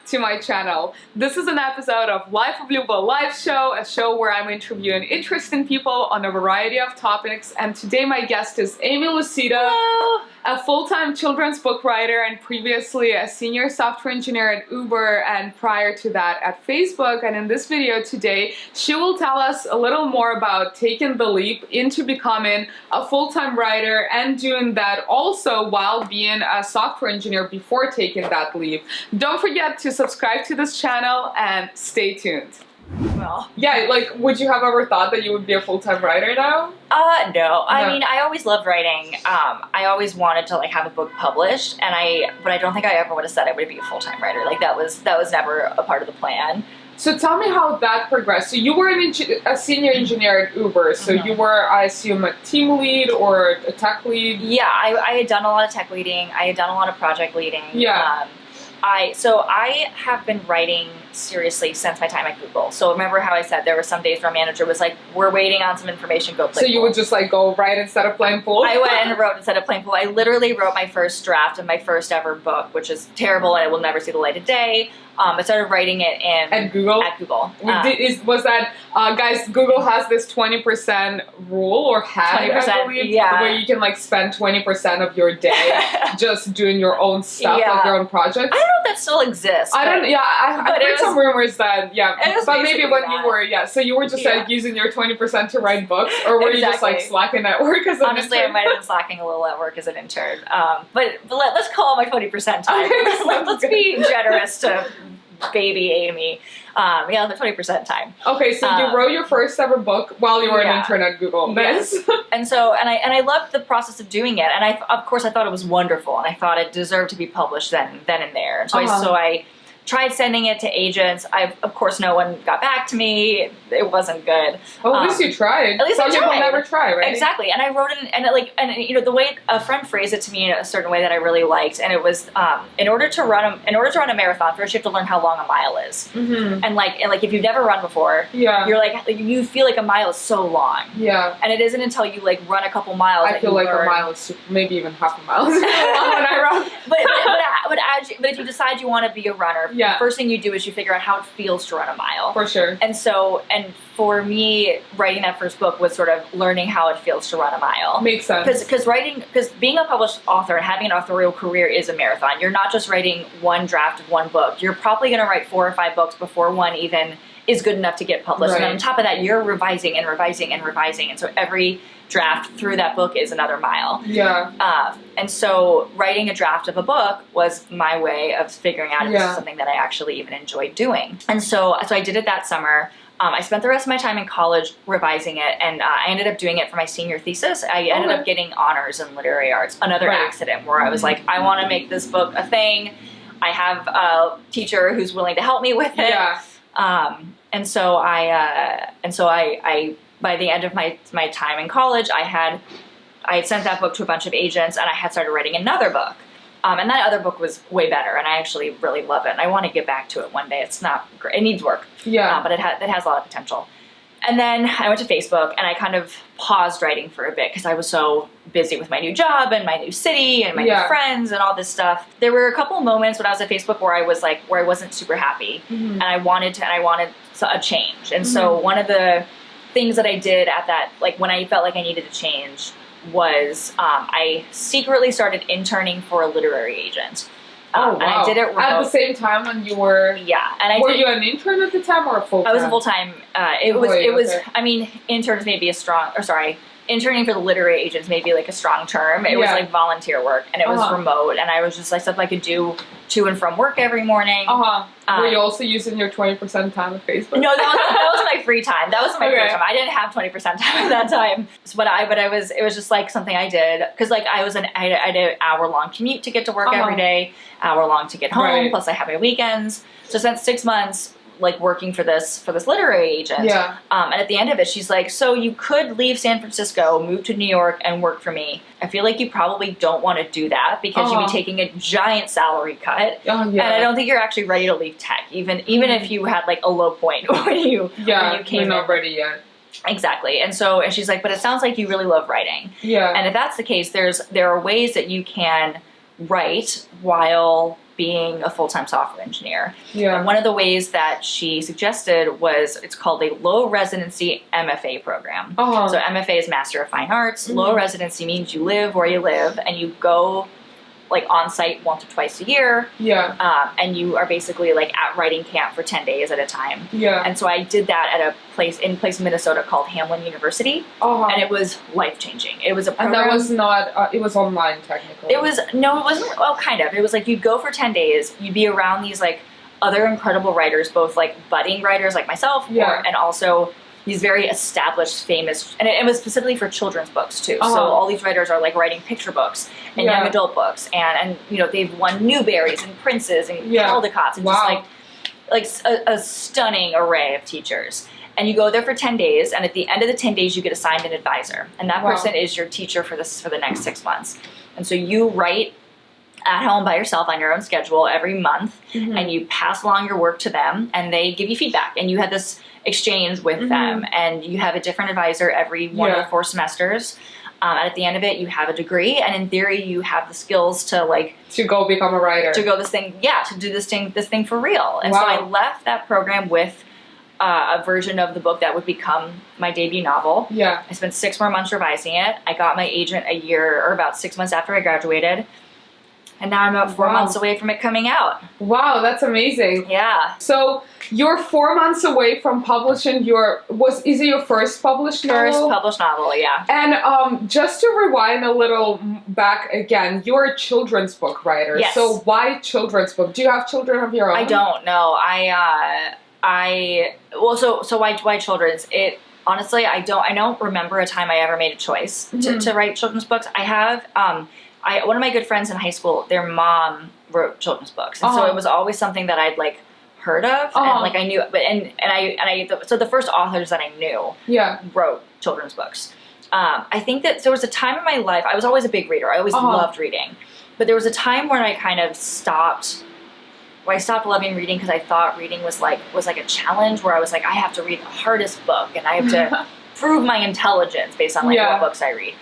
to my channel. This is an episode of Life of Luba live show, a show where I'm interviewing interesting people on a variety of topics, and today my guest is Amy Lucida. Hello. A full-time children's book writer and previously a senior software engineer at Uber and prior to that at Facebook. And in this video today, she will tell us a little more about taking the leap into becoming a full-time writer and doing that also while being a software engineer before taking that leap. Don't forget to subscribe to this channel and stay tuned. Well, yeah, like, would you have ever thought that you would be a full-time writer now? no. I mean, I always loved writing. I always wanted to like have a book published, but I don't think I ever would have said I would be a full-time writer. Like that was never a part of the plan. So tell me how that progressed. So you were a senior engineer at Uber, so you were, I assume, a team lead or a tech lead? Yeah, I had done a lot of tech leading. I had done a lot of project leading. Yeah. So I have been writing seriously since my time at Google. So remember how I said there were some days where our manager was like, we're waiting on some information, go play pool. So you would just like go write instead of playing pool? I went and wrote instead of playing pool. I literally wrote my first draft of my first ever book, which is terrible and it will never see the light of day. I started writing it at Google? At Google. Was that, guys, Google has this 20% rule, or had, 20%, I believe, yeah. where you can like spend 20% of your day just doing your own stuff, Yeah. like your own projects. I don't know if that still exists. I don't, yeah, I've heard some rumors that, but maybe when that. you were, so you were just like using your 20% to write books, or were you just like slacking at work as an Honestly, intern? I might have been slacking a little at work as an intern. But let's call it my 20% time. Okay, let's be generous to baby Amy. The 20% time. Okay, so you wrote your first ever book while you were an intern at Google. Yes. And I loved the process of doing it. And of course I thought it was wonderful, and I thought it deserved to be published then and there. And so I tried sending it to agents. Of course, no one got back to me. It wasn't good. Well, at least you tried. At least I tried. Some people never try, right? Exactly. And I wrote it, and the way a friend phrased it to me in a certain way that I really liked, and it was in order to run a marathon, first you have to learn how long a mile is. Mm-hmm. And if you've never run before, you're like you feel like a mile is so long. Yeah. And it isn't until you like run a couple miles. I feel like a mile is maybe even half a mile is long when I run. But if you decide you want to be a runner. The first thing you do is you figure out how it feels to run a mile. For sure. And for me, writing that first book was sort of learning how it feels to run a mile. Makes sense. Because being a published author and having an authorial career is a marathon. You're not just writing one draft of one book. You're probably going to write 4 or 5 books before one even is good enough to get published. Right. And on top of that, you're revising and revising and revising. And so every draft through that book is another mile. Yeah. And so writing a draft of a book was my way of figuring out if this is something that I actually even enjoyed doing. And so I did it that summer. I spent the rest of my time in college revising it, and I ended up doing it for my senior thesis. I ended up getting honors in literary arts. Another accident where I was like, I want to make this book a thing. I have a teacher who's willing to help me with it. Yeah. And so I by the end of my time in college, I had sent that book to a bunch of agents, and I had started writing another book. And that other book was way better, and I actually really love it. And I want to get back to it one day. It's not great. It needs work. Yeah. But it has a lot of potential. And then I went to Facebook, and I kind of paused writing for a bit because I was so busy with my new job and my new city and my new friends and all this stuff. There were a couple moments when I was at Facebook where I wasn't super happy, and I wanted a change. And so one of the things that I did at that, like when I felt like I needed a change, was I secretly started interning for a literary agent. And I did it remote. At the same time when you were... Yeah. And were you an intern at the time or a full-time? I was a full-time. I mean, interns may be interning for the literary agents may be like a strong term. It was like volunteer work, and it was remote, and I was just like stuff I could do to and from work every morning. Were you also using your 20% time at Facebook? No, that was my free time. That was my free time. I didn't have 20% time at that time. It was just like something I did because like I had an hour-long commute to get to work every day, hour-long to get home. Plus I have my weekends. So I spent 6 months like working for this literary agent. Yeah. And at the end of it, she's like, so you could leave San Francisco, move to New York, and work for me. I feel like you probably don't want to do that because you'd be taking a giant salary cut. And I don't think you're actually ready to leave tech, even if you had like a low point when you came in. Not ready yet. Exactly. And she's like, but it sounds like you really love writing. Yeah. And if that's the case, there are ways that you can write while being a full-time software engineer. Yeah. And one of the ways that she suggested was, it's called a low residency MFA program. Uh-huh. So MFA is Master of Fine Arts. Low residency means you live where you live and you go like on site once or twice a year. Yeah. And you are basically like at writing camp for 10 days at a time. Yeah. And so I did that at a place in Minnesota called Hamlin University. Uh-huh. And it was life-changing. It was a program. And that was not, it was online technically. It wasn't, well, kind of. It was like you'd go for 10 days, you'd be around these like other incredible writers, both like budding writers like myself, and also these very established, famous, and it was specifically for children's books too. So all these writers are like writing picture books and young adult books, and you know, they've won Newberries and Princes and Caldecotts, and just like a stunning array of teachers. And you go there for 10 days, and at the end of the 10 days, you get assigned an advisor, and that person is your teacher for the next 6 months. And so you write at home by yourself on your own schedule every month, and you pass along your work to them, and they give you feedback, and you have this exchange with them, and you have a different advisor every 1 to 4 semesters. At the end of it, you have a degree, and in theory, you have the skills to go become a writer, to go to do this thing for real. And so I left that program with a version of the book that would become my debut novel. Yeah, I spent 6 more months revising it. I got my agent about 6 months after I graduated. And now I'm about 4 months away from it coming out. Wow, that's amazing. Yeah. So you're 4 months away from publishing is it your first published novel? First published novel, yeah. And just to rewind a little back again, you're a children's book writer. Yes. So why children's book? Do you have children of your own? I don't know. So why children's? Honestly, I don't remember a time I ever made a choice to write children's books. I have, one of my good friends in high school, their mom wrote children's books, and so it was always something that I'd like heard of, and like I knew, so the first authors that I knew wrote children's books. I think that there was a time in my life, I was always a big reader. I always loved reading, but there was a time when I kind of stopped loving reading because I thought reading was like a challenge, where I was like, I have to read the hardest book, and I have to prove my intelligence based on like what books I read.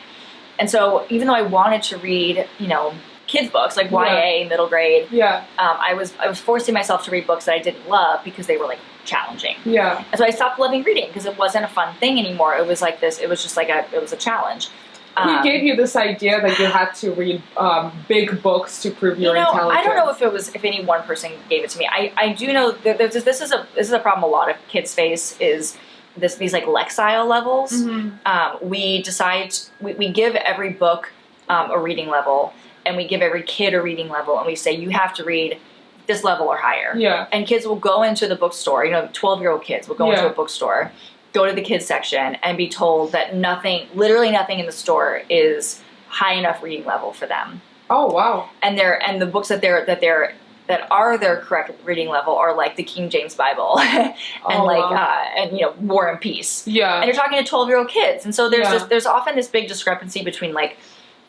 And so even though I wanted to read, you know, kids books like YA, middle grade, I was forcing myself to read books that I didn't love because they were like challenging. Yeah. And so I stopped loving reading because it wasn't a fun thing anymore. It was like this. It was just like it was a challenge. Who gave you this idea that you had to read big books to prove your intelligence? I don't know if any one person gave it to me. I do know that this is a problem a lot of kids face, is these like Lexile levels. We give every book a reading level, and we give every kid a reading level, and we say you have to read this level or higher. Yeah. And kids will go into the bookstore, 12-year-old kids will go into a bookstore, go to the kids section, and be told that literally nothing in the store is high enough reading level for them. Oh wow. And the books that are their correct reading level are like the King James Bible and War and Peace. Yeah. And you're talking to 12-year-old kids. And so there's often this big discrepancy between like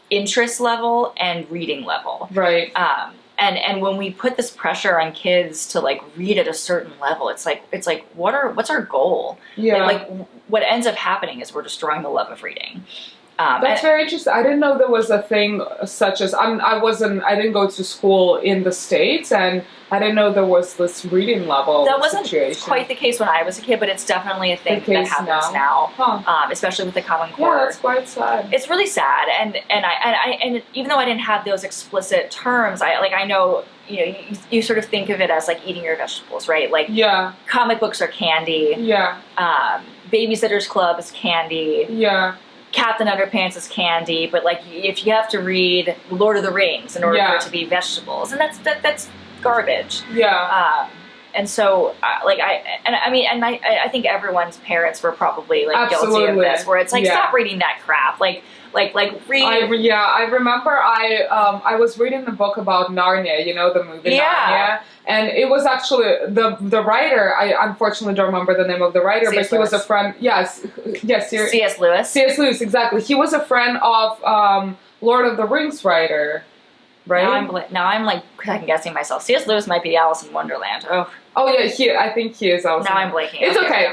interest level and reading level. Right. And when we put this pressure on kids to like read at a certain level, it's like what's our goal? Yeah. Like what ends up happening is we're destroying the love of reading. That's very interesting. I didn't know there was a thing such as I didn't go to school in the States, and I didn't know there was this reading level. That wasn't situation. Quite the case when I was a kid, but it's definitely a thing that happens now. Huh. Especially with the Common Core. Yeah, that's quite sad. It's really sad, and even though I didn't have those explicit terms, I know you sort of think of it as like eating your vegetables, right? Like comic books are candy. Yeah. Babysitter's Club is candy. Yeah. Captain Underpants is candy, but like if you have to read Lord of the Rings in order for it to be vegetables, and that's garbage. Yeah. And so I think everyone's parents were probably like guilty of this, where it's like stop reading that crap, like read. I remember I was reading the book about Narnia, the movie Narnia. And it was actually the writer. I unfortunately don't remember the name of the writer, but he was a friend. Yes, C.S. Lewis. C.S. Lewis, exactly. He was a friend of Lord of the Rings writer, right? Now I'm like second guessing myself. C.S. Lewis might be Alice in Wonderland. Oh yeah, I think he is Alice. Now I'm blanking. It's okay.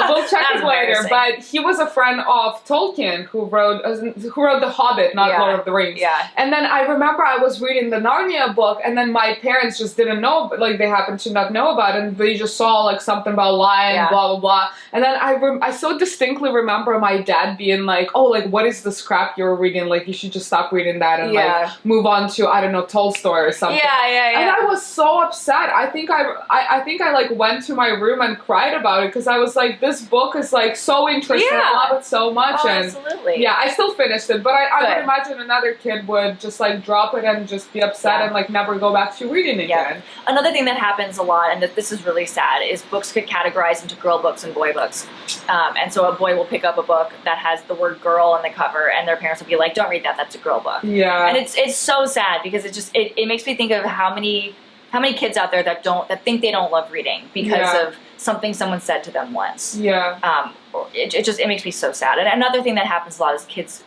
We'll check it later. But he was a friend of Tolkien, who wrote The Hobbit, not Lord of the Rings. Yeah. And then I remember I was reading the Narnia book, and then my parents just didn't know, like they happened to not know about it, and they just saw like something about lying, blah blah blah. And then I so distinctly remember my dad being like, "Oh, like what is this crap you're reading? Like you should just stop reading that and like move on to, I don't know, Tolstoy or something." Yeah. And I was so upset. I think I like went to my room and cried about it, because I was like, this book is like so interesting. I love it so much. Oh, and absolutely. Yeah, I still finished it, but I would imagine another kid would just like drop it and just be upset and like never go back to reading again. Another thing that happens a lot, and that this is really sad, is books get categorized into girl books and boy books. And so a boy will pick up a book that has the word girl on the cover, and their parents will be like, don't read that, that's a girl book. Yeah. And it's so sad, because it makes me think of how many kids out there that think they don't love reading because of something someone said to them once. Yeah. It makes me so sad. And another thing that happens a lot is kids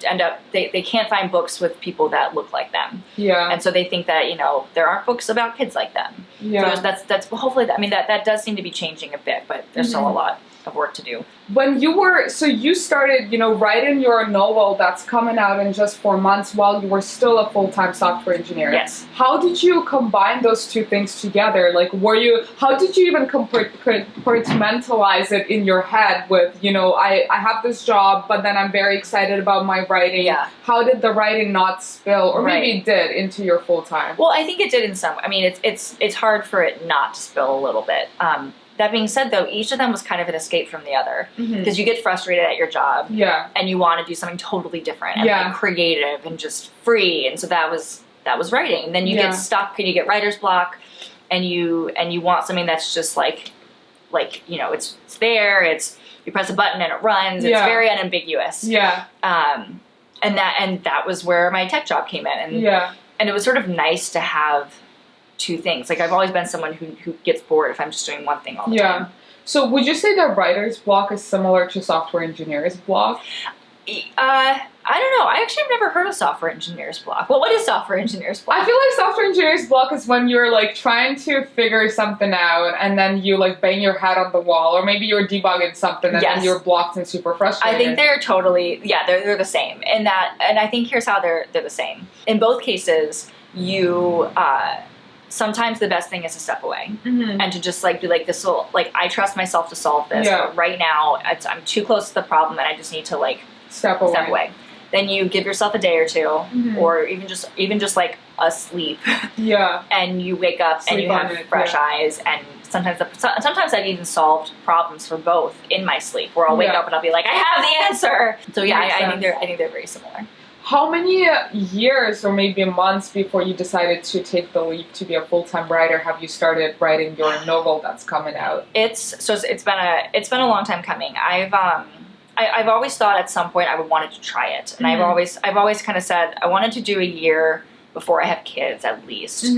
end up, they can't find books with people that look like them. Yeah. And so they think that, there aren't books about kids like them. Yeah. So that's hopefully, that does seem to be changing a bit, but there's still a lot of work to do. When you started, writing your novel that's coming out in just 4 months while you were still a full-time software engineer. Yes. How did you combine those two things together? Like, how did you even compartmentalize it in your head with, I have this job, but then I'm very excited about my writing. Yeah. How did the writing not spill, or maybe it did, into your full-time? Well, I think it did in some, it's hard for it not to spill a little bit. That being said, though, each of them was kind of an escape from the other, because you get frustrated at your job, and you want to do something totally different and like, creative and just free, and so that was writing. And then you get stuck and you get writer's block, and you want something that's just like it's there, you press a button and it runs. It's very unambiguous. Yeah. And that was where my tech job came in, and it was sort of nice to have two things. Like, I've always been someone who gets bored if I'm just doing one thing all the time. So would you say that writer's block is similar to software engineer's block? I don't know. I actually have never heard of software engineer's block. Well, what is software engineer's block? I feel like software engineer's block is when you're like trying to figure something out, and then you like bang your head on the wall, or maybe you're debugging something and then you're blocked and super frustrated. I think they're totally, they're the same in that, and I think here's how they're the same. In both cases, you sometimes the best thing is to step away and to just like be like, this will, like, I trust myself to solve this, but right now I'm too close to the problem and I just need to like step away. Then you give yourself a day or two, or even just like a sleep. And you wake up and you have fresh eyes, and sometimes I've even solved problems for both in my sleep, where I'll wake up and I'll be like, I have the answer. So I think they're very similar. How many years or maybe months before you decided to take the leap to be a full-time writer have you started writing your novel that's coming out? It's been a long time coming. I've always thought at some point I would wanted to try it, and I've always kind of said I wanted to do a year before I have kids at least,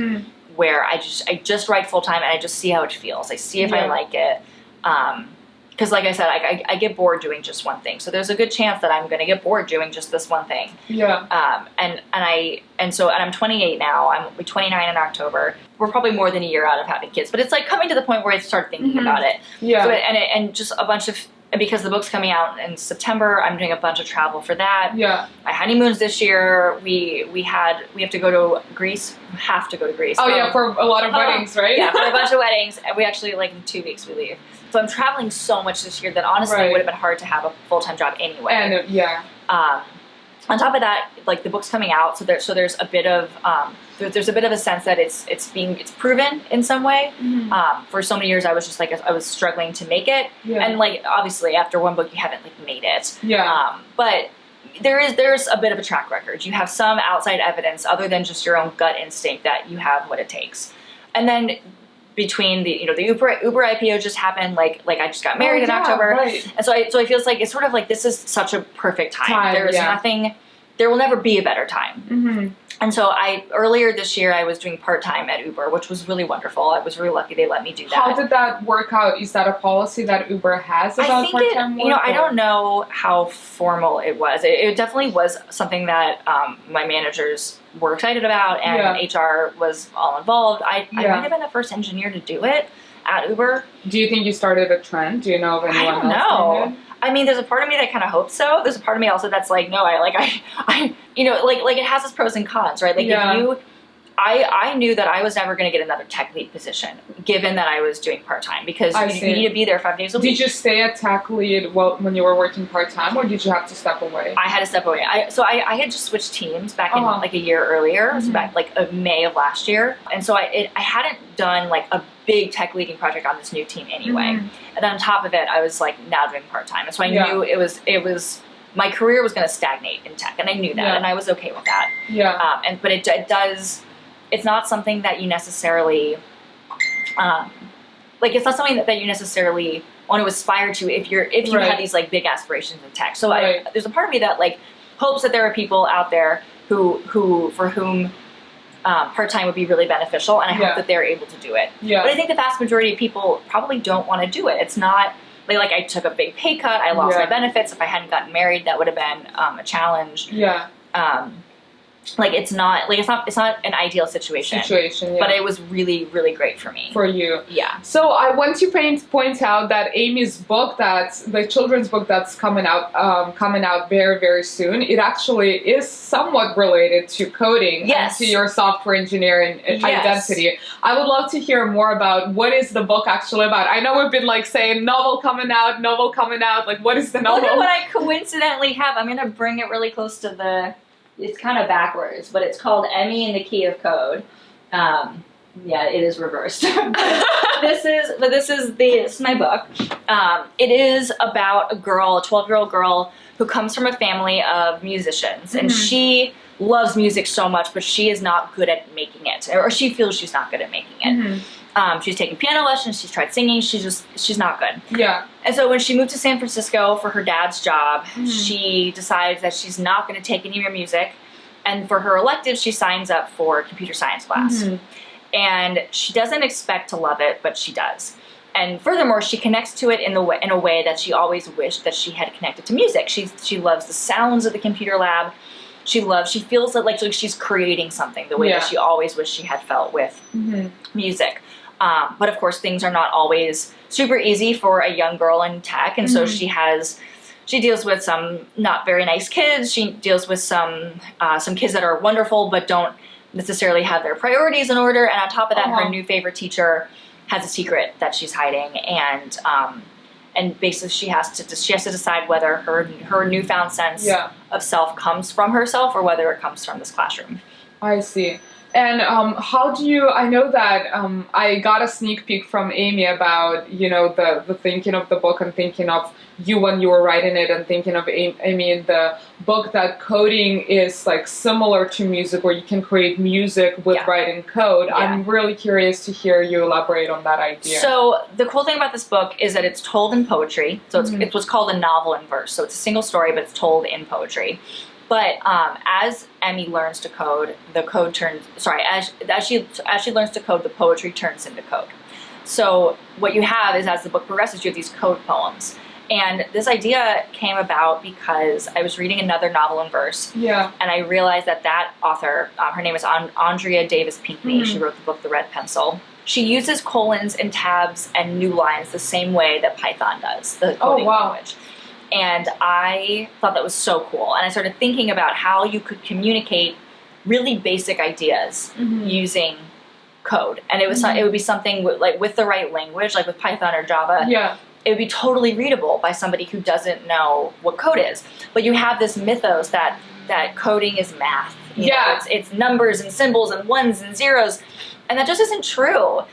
where I just write full time and I just see how it feels. I see if I like it. Because like I said, I get bored doing just one thing. So there's a good chance that I'm going to get bored doing just this one thing. And I'm 28 now. I'm 29 in October. We're probably more than a year out of having kids. But it's like coming to the point where I start thinking about it. And just a bunch of, and because the book's coming out in September, I'm doing a bunch of travel for that. My honeymoons this year, we have to go to Greece. We have to go to Greece. For a lot of weddings, right? Yeah, for a bunch of weddings. And we actually, like, in 2 weeks we leave. So I'm traveling so much this year that honestly it would have been hard to have a full-time job anyway. And on top of that, like, the book's coming out, so there's a bit of there's a bit of a sense that it's proven in some way. For so many years, I was just like, I was struggling to make it, and like, obviously after one book you haven't like made it. But there's a bit of a track record. You have some outside evidence other than just your own gut instinct that you have what it takes. And then between the Uber IPO just happened, like I just got married in October, and so I feel like it's sort of like this is such a perfect time. There is nothing, there will never be a better time. And so earlier this year, I was doing part-time at Uber, which was really wonderful. I was really lucky they let me do that. How did that work out? Is that a policy that Uber has about part-time work? I don't know how formal it was. It definitely was something that my managers were excited about, and HR was all involved. I might have been the first engineer to do it at Uber. Do you think you started a trend? Do you know of anyone else? I don't know. I mean, there's a part of me that kind of hopes so. There's a part of me also that's like, no, I it has its pros and cons, right? Like I knew that I was never going to get another tech lead position, given that I was doing part-time, because you need to be there 5 days a week. Did you stay at tech lead when you were working part-time, or did you have to step away? I had to step away. I had just switched teams back in like a year earlier, so back like May of last year. And so I hadn't done like a big tech leading project on this new team anyway. And then on top of it, I was like now doing part-time. And so I knew it was my career was going to stagnate in tech, and I knew that, and I was okay with that. But it does. It's not something that you necessarily, it's not something that you necessarily want to aspire to if you have these like big aspirations in tech. So there's a part of me that like hopes that there are people out there for whom part-time would be really beneficial, and I hope that they're able to do it. But I think the vast majority of people probably don't want to do it. It's not like I took a big pay cut. I lost my benefits. If I hadn't gotten married, that would have been a challenge. It's not an ideal situation. But it was really, really great for me. For you. Yeah. So I want to point out that Amy's book, that's the children's book that's coming out very, very soon. It actually is somewhat related to coding and to your software engineering identity. I would love to hear more about what is the book actually about. I know we've been like saying novel coming out. Like, what is the novel? Look at what I coincidentally have. I'm going to bring it really close to the... It's kind of backwards, but it's called Emmy and the Key of Code. It is reversed. This is my book. It is about a 12-year-old girl who comes from a family of musicians, and she loves music so much, but she is not good at making it, or she feels she's not good at making it. She's taken piano lessons, she's tried singing, she's not good. And so when she moved to San Francisco for her dad's job, she decides that she's not going to take any more music, and for her elective, she signs up for computer science class. And she doesn't expect to love it, but she does. And furthermore, she connects to it in a way that she always wished that she had connected to music. She loves the sounds of the computer lab. She feels that like she's creating something the way that she always wished she had felt with music. But of course, things are not always super easy for a young girl in tech, and so she deals with some not very nice kids. She deals with some kids that are wonderful but don't necessarily have their priorities in order. And on top of that, her new favorite teacher has a secret that she's hiding, and basically she has to decide whether her newfound sense of self comes from herself or whether it comes from this classroom. I see. And how do you, I know that I got a sneak peek from Amy about, the thinking of the book and thinking of you when you were writing it, and thinking of Amy in the book, that coding is like similar to music, where you can create music with writing code. I'm really curious to hear you elaborate on that idea. So the cool thing about this book is that it's told in poetry. So it's what's called a novel in verse. So it's a single story, but it's told in poetry. But as Emmy learns to code, as she learns to code, the poetry turns into code. So what you have is, as the book progresses, you have these code poems. And this idea came about because I was reading another novel in verse. And I realized that author, her name is Andrea Davis Pinckney. She wrote the book The Red Pencil. She uses colons and tabs and new lines the same way that Python does, the coding language. And I thought that was so cool. And I started thinking about how you could communicate really basic ideas using code. And it would be something with the right language, like with Python or Java. It would be totally readable by somebody who doesn't know what code is. But you have this mythos that coding is math. You know, it's numbers and symbols and ones and zeros. And that just isn't true.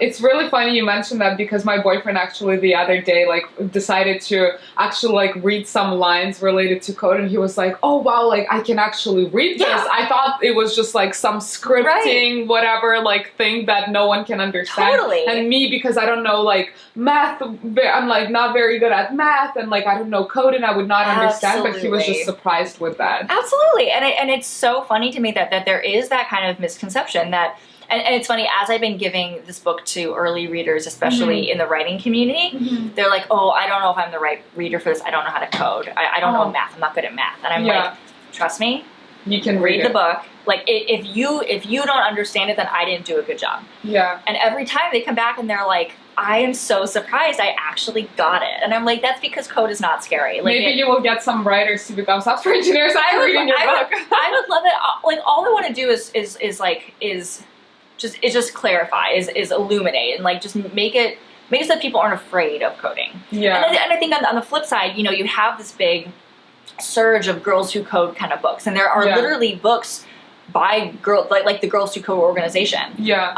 It's really funny you mentioned that because my boyfriend actually the other day like decided to actually like read some lines related to code, and he was like, oh wow, like I can actually read this. I thought it was just like some scripting whatever like thing that no one can understand. And me, because I don't know like math, I'm like not very good at math, and like I don't know code, and I would not understand, but he was just surprised with that. Absolutely. And it's so funny to me that there is that kind of misconception that. And it's funny, as I've been giving this book to early readers, especially in the writing community, they're like, oh, I don't know if I'm the right reader for this. I don't know how to code. I don't know math. I'm not good at math. And I'm like, trust me, you can read the book. Like, if you don't understand it, then I didn't do a good job. Yeah. And every time they come back and they're like, I am so surprised I actually got it. And I'm like, that's because code is not scary. Like, maybe you will get some writers to become software engineers after reading your book. I would love it. Like, all I want to do is just clarify, is illuminate, and like just make it so that people aren't afraid of coding. Yeah. And I think on the flip side, you have this big surge of girls who code kind of books, and there are literally books by girls like the Girls Who Code organization. Yeah.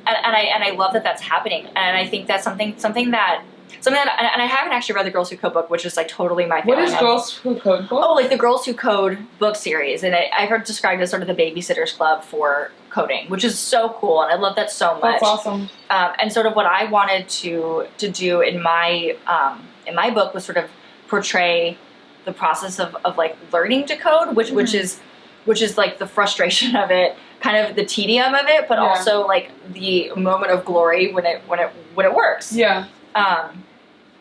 And I love that that's happening, and I think that's something that. And I haven't actually read the Girls Who Code book, which is like totally my favorite. What is Girls Who Code book? Oh, like the Girls Who Code book series, and I've heard described as sort of the babysitters club for coding, which is so cool, and I love that so much. That's awesome. And sort of what I wanted to do in my book was sort of portray the process of like learning to code, which is like the frustration of it, kind of the tedium of it, but also like the moment of glory when it works. Yeah.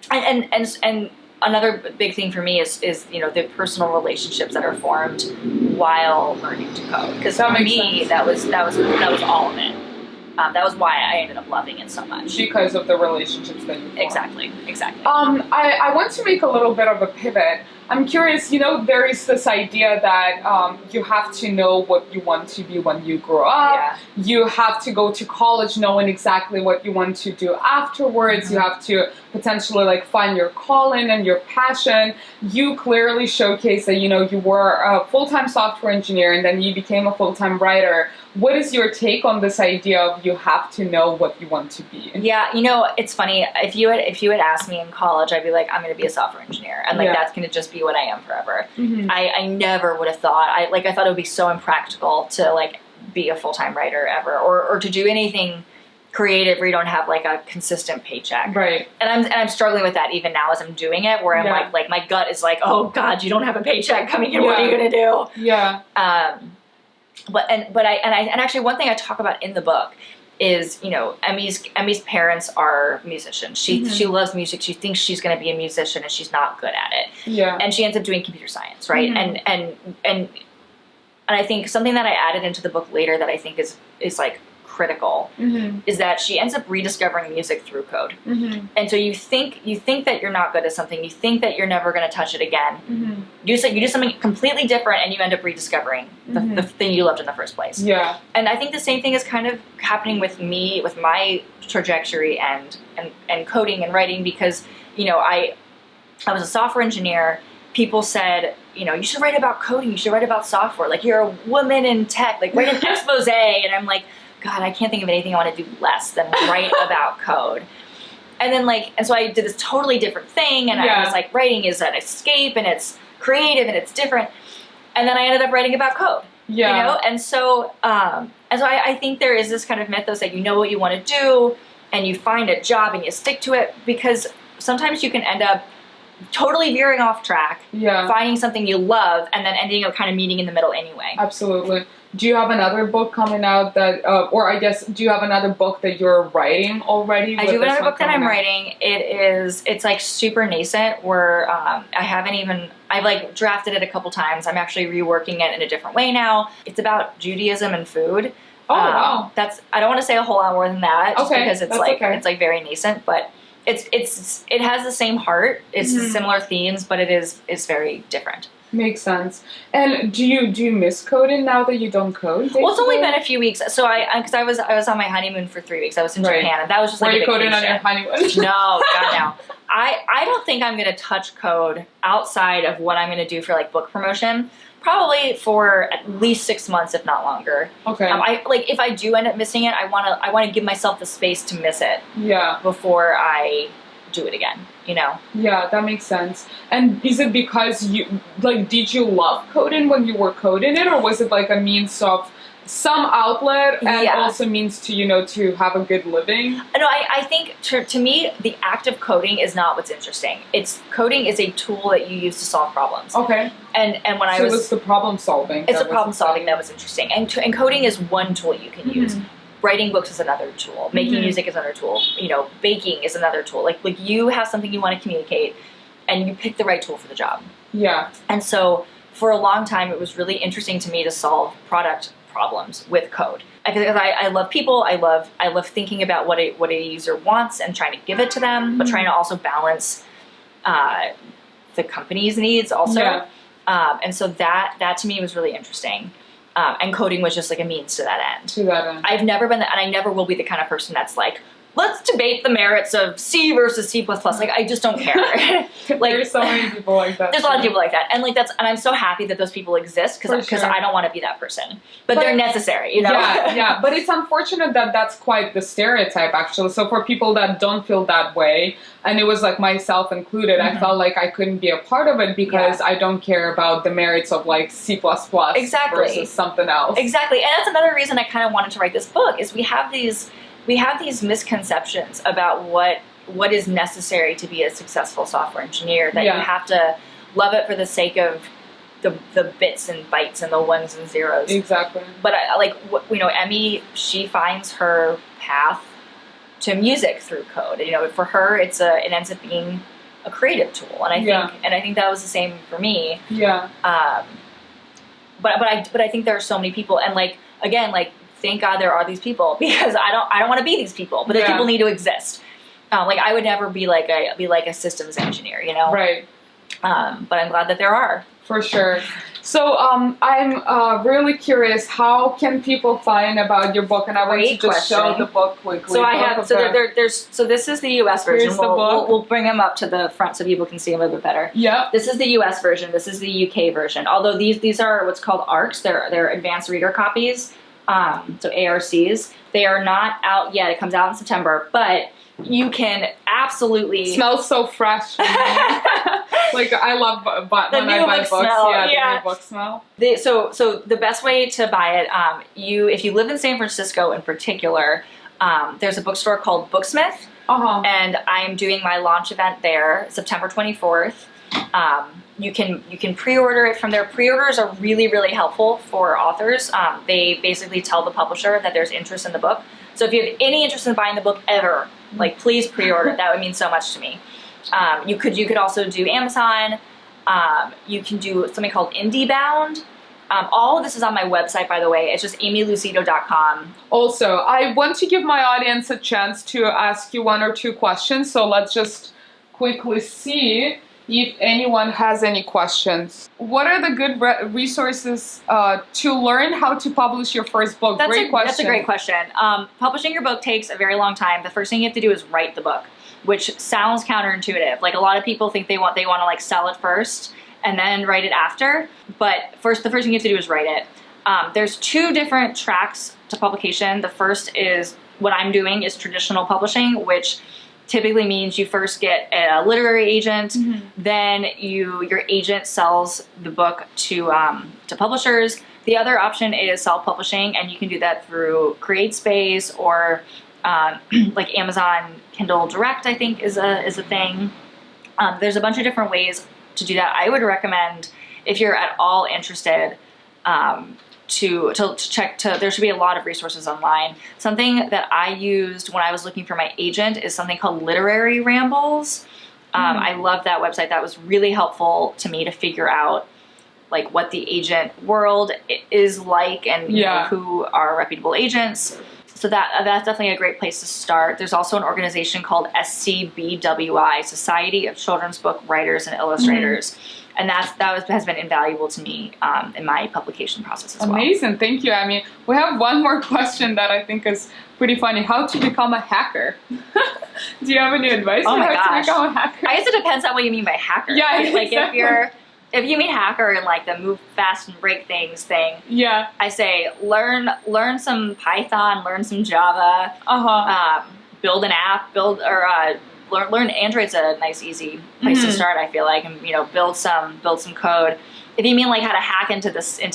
And another big thing for me is the personal relationships that are formed while learning to code. Because for me, that was all of it. That was why I ended up loving it so much. Because of the relationships that you formed. Exactly. I want to make a little bit of a pivot. I'm curious, there is this idea that you have to know what you want to be when you grow up. Yeah. You have to go to college knowing exactly what you want to do afterwards. You have to potentially like find your calling and your passion. You clearly showcase that, you were a full-time software engineer and then you became a full-time writer. What is your take on this idea of you have to know what you want to be? Yeah, it's funny. If you had asked me in college, I'd be like, I'm going to be a software engineer, and like that's going to just be what I am forever. I never would have thought. I thought it would be so impractical to like be a full-time writer ever, or to do anything creative where you don't have like a consistent paycheck. Right. And I'm struggling with that even now as I'm doing it, where I'm like my gut is like, oh God, you don't have a paycheck coming in. What are you going to do? Yeah. But actually one thing I talk about in the book is, Emmy's parents are musicians. She loves music. She thinks she's going to be a musician, and she's not good at it. Yeah. And she ends up doing computer science, right? And I think something that I added into the book later that I think is like critical is that she ends up rediscovering music through code. And so you think that you're not good at something, you think that you're never going to touch it again. You do something completely different, and you end up rediscovering the thing you loved in the first place. Yeah. And I think the same thing is kind of happening with me, with my trajectory and coding and writing, because I was a software engineer. People said, you should write about coding, you should write about software, like you're a woman in tech, like write an expose. And I'm like, God, I can't think of anything I want to do less than write about code. And then and so I did this totally different thing, and I was like, writing is an escape, and it's creative, and it's different. And then I ended up writing about code. Yeah. And so I think there is this kind of mythos that you know what you want to do, and you find a job and you stick to it, because sometimes you can end up totally veering off track, finding something you love, and then ending up kind of meeting in the middle anyway. Absolutely. Do you have another book coming out that, or I guess, do you have another book that you're writing already? I do have another book that I'm writing. It's like super nascent, where I've like drafted it a couple times. I'm actually reworking it in a different way now. It's about Judaism and food. Oh, wow. I don't want to say a whole lot more than that, just because it's it's like very nascent, but it has the same heart. It's similar themes, but it's very different. Makes sense. And do you miss coding now that you don't code? Well, it's only been a few weeks. So because I was on my honeymoon for 3 weeks. I was in Japan, and that was just like a vacation. Were you coding on your honeymoon? No, God, no. I don't think I'm going to touch code outside of what I'm going to do for like book promotion. probably for at least 6 months, if not longer. Okay. I like if I do end up missing it, I want to give myself the space to miss it. Yeah. Before I do it again, you know? Yeah, that makes sense. And is it because did you love coding when you were coding it, or was it like a means of some outlet and also means to, to have a good living? No, I think to me, the act of coding is not what's interesting. Coding is a tool that you use to solve problems. Okay. And when so it was the problem solving. It's the problem solving that was interesting. And coding is one tool you can use. Writing books is another tool. Making music is another tool. Baking is another tool. Like you have something you want to communicate, and you pick the right tool for the job. Yeah. And so for a long time, it was really interesting to me to solve product problems with code. Because I love people. I love thinking about what a user wants and trying to give it to them, but trying to also balance the company's needs also. Yeah. And so that to me was really interesting. And coding was just like a means to that end. I've never been, and I never will be the kind of person that's like, let's debate the merits of C versus C++. Like, I just don't care. Like, there's so many people like that. There's a lot of people like that. And and I'm so happy that those people exist because I don't want to be that person. But they're necessary, Yeah. But it's unfortunate that that's quite the stereotype, actually. So for people that don't feel that way, and it was like myself included, I felt like I couldn't be a part of it because I don't care about the merits of like C++ versus something else. Exactly. And that's another reason I kind of wanted to write this book is we have these misconceptions about what is necessary to be a successful software engineer, that you have to love it for the sake of the bits and bytes and the ones and zeros. Exactly. But Emmy, she finds her path to music through code. For her, it ends up being a creative tool, and I think that was the same for me. Yeah. But I think there are so many people, and thank God there are these people, because I don't want to be these people, but these people need to exist. I would never be like a systems engineer, Right. But I'm glad that there are. For sure. So I'm really curious, how can people find about your book? And I want to just show the book quickly. So I have, so this is the US version. We'll bring them up to the front so people can see them a little bit better. Yeah. This is the US version. This is the UK version. Although these are what's called ARCs. They're advanced reader copies. So ARCs. They are not out yet. It comes out in September, but you can absolutely... It smells so fresh. I love when I buy books. Smell. The new book smell. So the best way to buy it, if you live in San Francisco in particular, there's a bookstore called Booksmith, and I'm doing my launch event there, September 24th. You can pre-order it from there. Pre-orders are really, really helpful for authors. They basically tell the publisher that there's interest in the book. So if you have any interest in buying the book ever, please pre-order. That would mean so much to me. You could also do Amazon. You can do something called IndieBound. All of this is on my website, by the way. It's just amylucido.com. Also, I want to give my audience a chance to ask you 1 or 2 questions. So let's just quickly see if anyone has any questions. What are the good resources to learn how to publish your first book? Great question. That's a great question. Publishing your book takes a very long time. The first thing you have to do is write the book, which sounds counterintuitive. A lot of people think they want to sell it first and then write it after. But the first thing you have to do is write it. There's 2 different tracks to publication. The first is what I'm doing is traditional publishing, which typically means you first get a literary agent, then your agent sells the book to publishers. The other option is self-publishing, and you can do that through CreateSpace or Amazon Kindle Direct, I think is a thing. There's a bunch of different ways to do that. I would recommend, if you're at all interested, to check. There should be a lot of resources online. Something that I used when I was looking for my agent is something called Literary Rambles. I love that website. That was really helpful to me to figure out what the agent world is like, and who are reputable agents. So that's definitely a great place to start. There's also an organization called SCBWI, Society of Children's Book Writers and Illustrators. And that has been invaluable to me in my publication process as well. Amazing. Thank you, Amy. We have one more question that I think is pretty funny. How to become a hacker? Do you have any advice on how to become a hacker? I guess it depends on what you mean by hacker. Yeah, right? exactly. if you mean hacker and like the move fast and break things thing, yeah, I say learn some Python, learn some Java, build an app, learn Android's a nice easy place to start. I feel like, and build some code. If you mean like how to hack into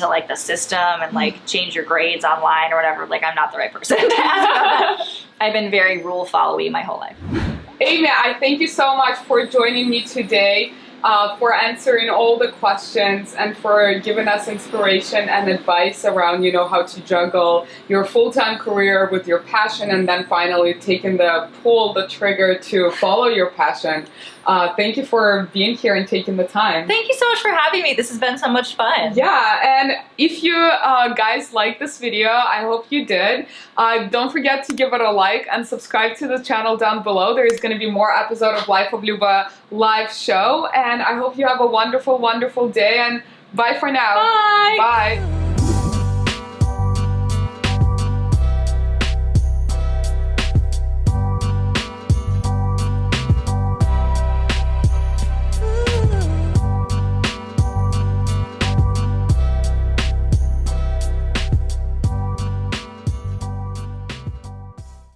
like the system and like change your grades online or whatever, like I'm not the right person to ask about that. I've been very rule followy my whole life. Amy, I thank you so much for joining me today, for answering all the questions and for giving us inspiration and advice around, how to juggle your full-time career with your passion and then finally taking the trigger to follow your passion. Thank you for being here and taking the time. Thank you so much for having me. This has been so much fun. Yeah, and if you guys liked this video, I hope you did. Don't forget to give it a like and subscribe to the channel down below. There is going to be more episode of Life of Luba live show, and I hope you have a wonderful, wonderful day, and bye for now. Bye. Bye.